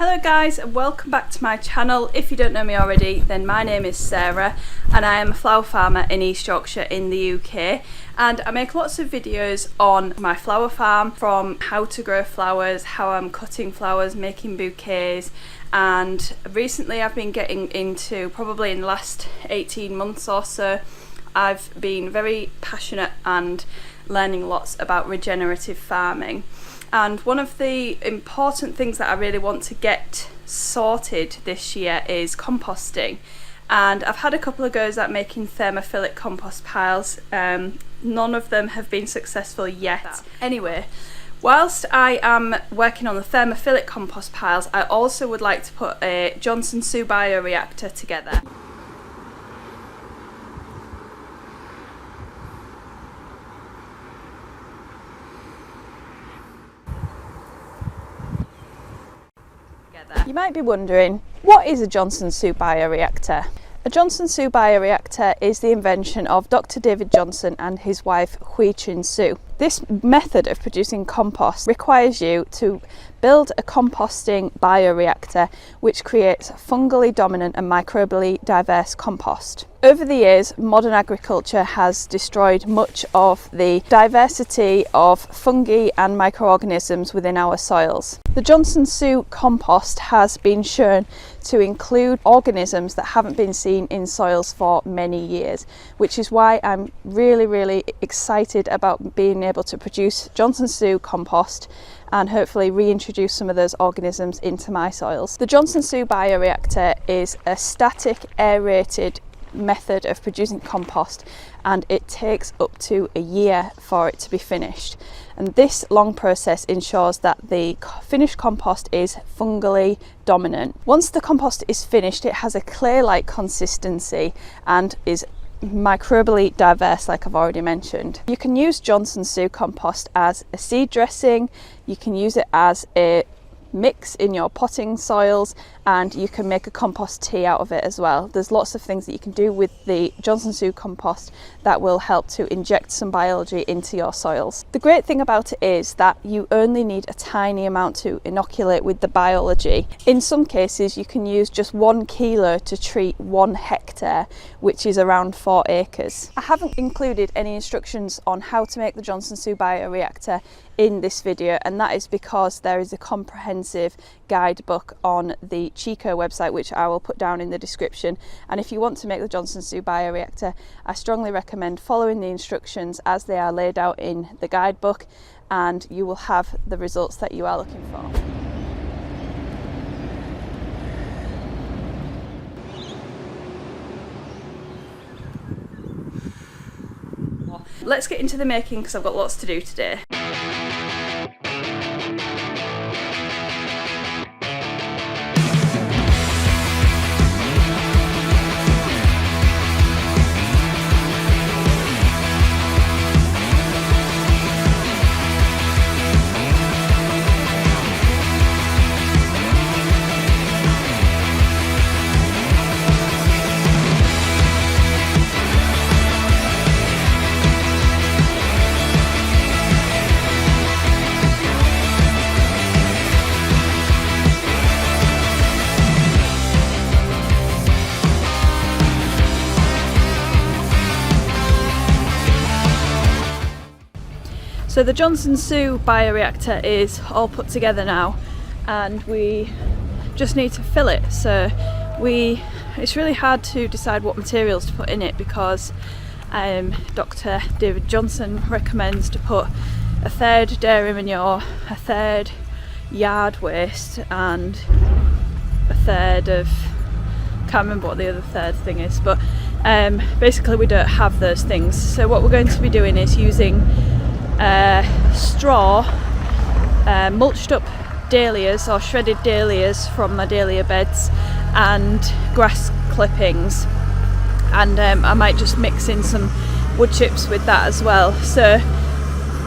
Hello guys, and welcome back to my channel. If you don't know me already, then my name is Sarah and I am a flower farmer in East Yorkshire in the UK, and I make lots of videos on my flower farm, from how to grow flowers, how I'm cutting flowers, making bouquets, and recently I've been getting into, probably in the last 18 months or so, I've been very passionate and learning lots about regenerative farming. And one of the important things that I really want to get sorted this year is composting. And I've had a couple of goes at making thermophilic compost piles. None of them have been successful yet. Anyway, whilst I am working on the thermophilic compost piles, I also would like to put a Junction bioreactor together. You might be wondering, what is a Junction bioreactor? A Junction bioreactor is the invention of Dr. David Johnson and his wife Hui-Chin Su. This method of producing compost requires you to build a composting bioreactor which creates fungally dominant and microbially diverse compost. Over the years, modern agriculture has destroyed much of the diversity of fungi and microorganisms within our soils. The Junction compost has been shown to include organisms that haven't been seen in soils for many years, which is why I'm really excited about being able to produce Junction compost and hopefully reintroduce some of those organisms into my soils. The Junction bioreactor is a static aerated method of producing compost, and it takes up to a year for it to be finished. And this long process ensures that the finished compost is fungally dominant. Once the compost is finished, it has a clay-like consistency and is microbially diverse, like I've already mentioned. You can use Junction compost as a seed dressing, you can use it as a mix in your potting soils, and you can make a compost tea out of it as well. There's lots of things that you can do with the Junction compost that will help to inject some biology into your soils. The great thing about it is that you only need a tiny amount to inoculate with the biology. In some cases you can use just 1 kilo to treat 1 hectare, which is around 4 acres. I haven't included any instructions on how to make the Junction bioreactor in this video, and that is because there is a comprehensive guidebook on the Chico website, which I will put down in the description. And if you want to make the Junction bioreactor, I strongly recommend following the instructions as they are laid out in the guidebook, and you will have the results that you are looking for. Let's get into the making because I've got lots to do today. So the Junction bioreactor is all put together now, and we just need to fill it. So it's really hard to decide what materials to put in it because Dr. David Johnson recommends to put 1/3 dairy manure, 1/3 yard waste, and 1/3 of, can't remember what the other third thing is, but basically we don't have those things. So what we're going to be doing is using straw, mulched up dahlias or shredded dahlias from my dahlia beds, and grass clippings, and I might just mix in some wood chips with that as well. So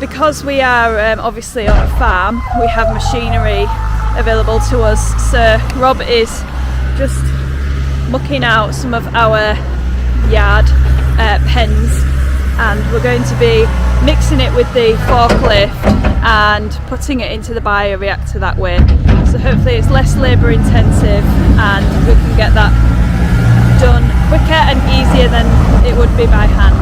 because we are obviously on a farm, we have machinery available to us. So Rob is just mucking out some of our yard pens, and we're going to be mixing it with the forklift and putting it into the bioreactor that way. So so hopefully it's less labour intensive and we can get that done quicker and easier than it would be by hand.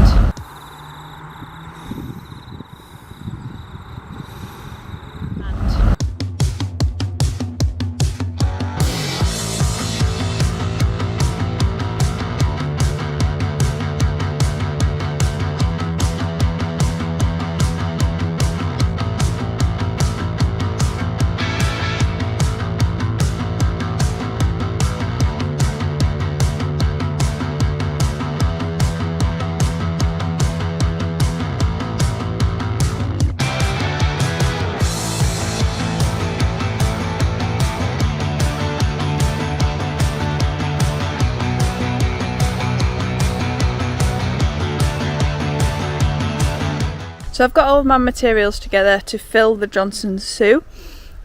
So I've got all of my materials together to fill the Johnson Sue.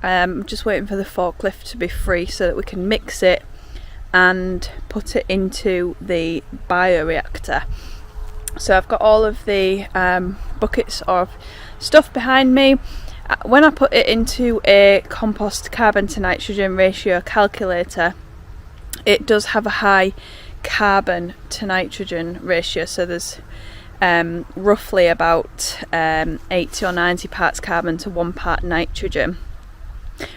I'm just waiting for the forklift to be free so that we can mix it and put it into the bioreactor. So I've got all of the buckets of stuff behind me. When I put it into a compost carbon to nitrogen ratio calculator, it does have a high carbon to nitrogen ratio, so there's roughly about 80 or 90 parts carbon to 1 part nitrogen,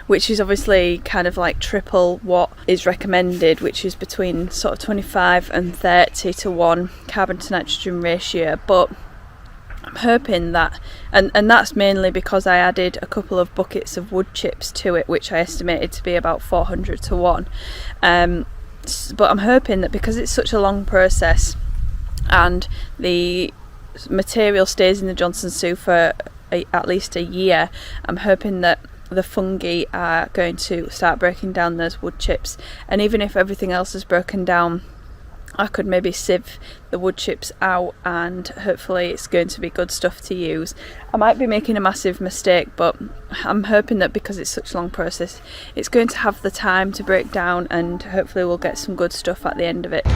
which is obviously kind of like triple what is recommended, which is between sort of 25 and 30 to 1 carbon to nitrogen ratio. But I'm hoping that, and that's mainly because I added a couple of buckets of wood chips to it, which I estimated to be about 400 to 1. But I'm hoping that because it's such a long process and the material stays in the Johnson Sue for at least a year, I'm hoping that the fungi are going to start breaking down those wood chips, and even if everything else is broken down, I could maybe sieve the wood chips out and hopefully it's going to be good stuff to use. I might be making a massive mistake, but I'm hoping that because it's such a long process, it's going to have the time to break down and hopefully we'll get some good stuff at the end of it.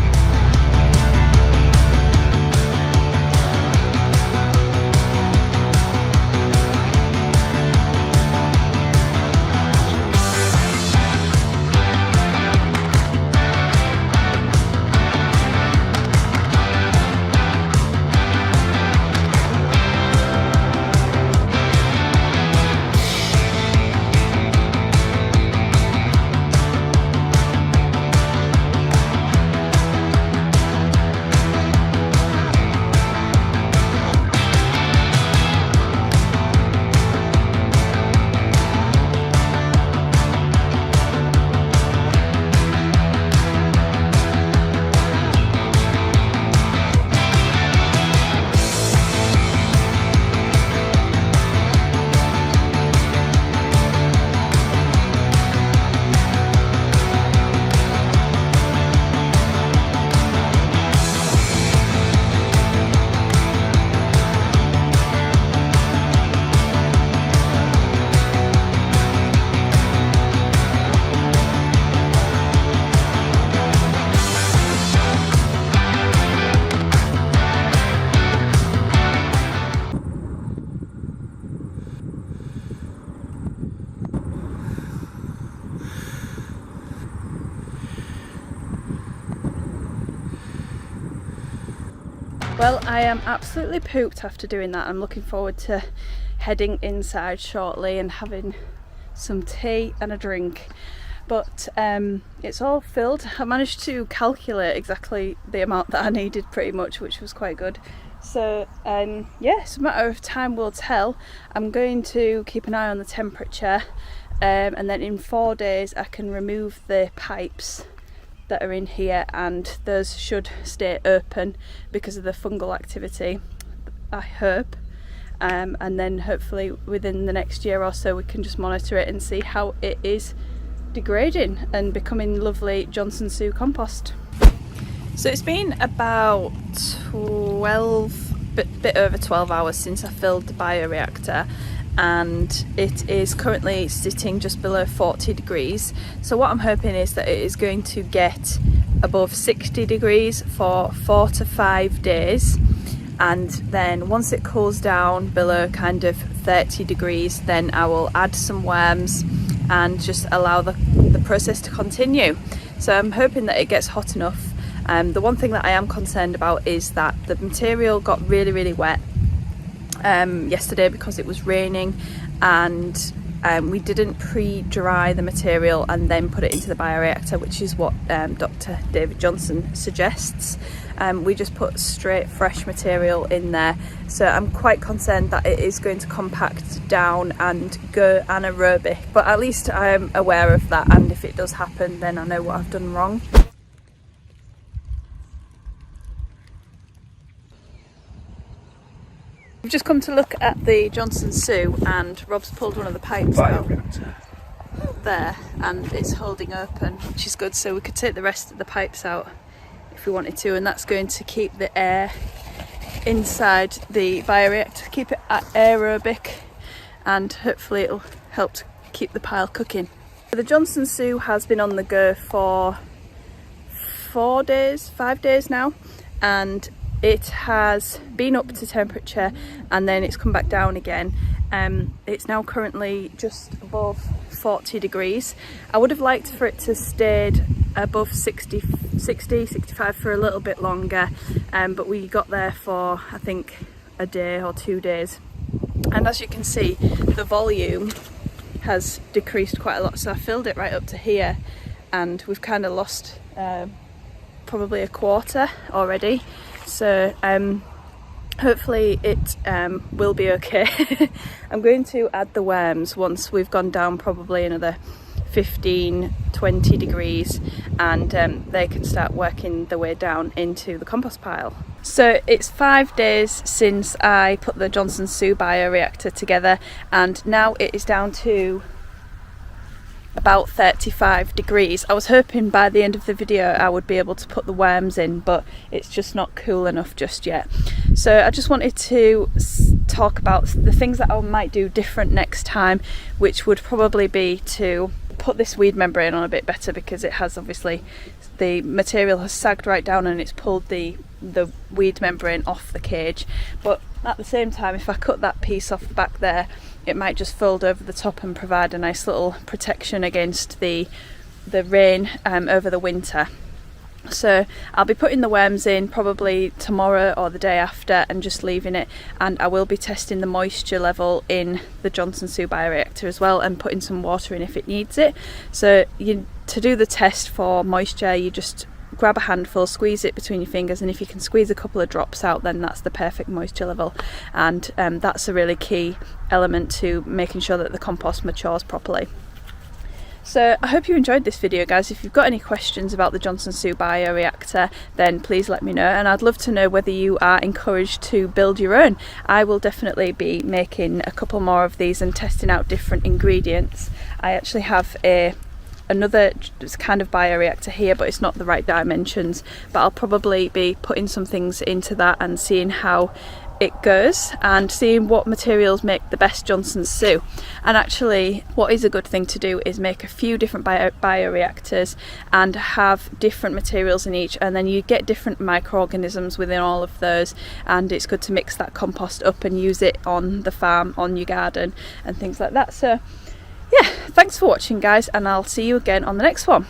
Well, I am absolutely pooped after doing that. I'm looking forward to heading inside shortly and having some tea and a drink. But it's all filled. I managed to calculate exactly the amount that I needed pretty much, which was quite good. So yeah, it's a matter of time will tell. I'm going to keep an eye on the temperature and then in 4 days I can remove the pipes that are in here, and those should stay open because of the fungal activity, I hope. And then hopefully within the next year or so we can just monitor it and see how it is degrading and becoming lovely Johnson Sue compost. So it's been about bit over 12 hours since I filled the bioreactor, and it is currently sitting just below 40 degrees. So what I'm hoping is that it is going to get above 60 degrees for 4 to 5 days, and then once it cools down below kind of 30 degrees, then I will add some worms and just allow the process to continue. So I'm hoping that it gets hot enough. The one thing that I am concerned about is that the material got really wet yesterday because it was raining, and we didn't pre-dry the material and then put it into the bioreactor, which is what Dr. David Johnson suggests. We just put straight fresh material in there, so I'm quite concerned that it is going to compact down and go anaerobic, but at least I'm aware of that, and if it does happen then I know what I've done wrong. We've just come to look at the Johnson Sue, and Rob's pulled one of the pipes out there and it's holding open, which is good, so we could take the rest of the pipes out if we wanted to, and that's going to keep the air inside the bioreactor, keep it aerobic, and hopefully it'll help to keep the pile cooking. The Johnson Sue has been on the go for 5 days now, and it has been up to temperature and then it's come back down again. It's now currently just above 40 degrees. I would have liked for it to stayed above 65 for a little bit longer, but we got there for I think a day or 2 days, and as you can see the volume has decreased quite a lot, so I filled it right up to here and we've kind of lost probably a quarter already. So hopefully it will be okay. I'm going to add the worms once we've gone down probably another 15-20 degrees, and they can start working their way down into the compost pile. So it's 5 days since I put the Johnson Sue bioreactor together, and now it is down to about 35 degrees. I was hoping by the end of the video I would be able to put the worms in, but it's just not cool enough just yet. So I just wanted to talk about the things that I might do different next time, which would probably be to put this weed membrane on a bit better, because it has obviously, the material has sagged right down and it's pulled the weed membrane off the cage. But at the same time, if I cut that piece off the back there, it might just fold over the top and provide a nice little protection against the rain over the winter. So I'll be putting the worms in probably tomorrow or the day after and just leaving it, and I will be testing the moisture level in the Johnson Sue bioreactor as well and putting some water in if it needs it. So to do the test for moisture, you just grab a handful, squeeze it between your fingers, and if you can squeeze a couple of drops out, then that's the perfect moisture level, and that's a really key element to making sure that the compost matures properly. So I hope you enjoyed this video, guys. If you've got any questions about the Johnson Sue bioreactor, then please let me know, and I'd love to know whether you are encouraged to build your own. I will definitely be making a couple more of these and testing out different ingredients. I actually have another kind of bioreactor here, but it's not the right dimensions, but I'll probably be putting some things into that and seeing how it goes and seeing what materials make the best Johnson Sue. And actually what is a good thing to do is make a few different bioreactors and have different materials in each, and then you get different microorganisms within all of those, and it's good to mix that compost up and use it on the farm, on your garden and things like that. So yeah, thanks for watching, guys, and I'll see you again on the next one.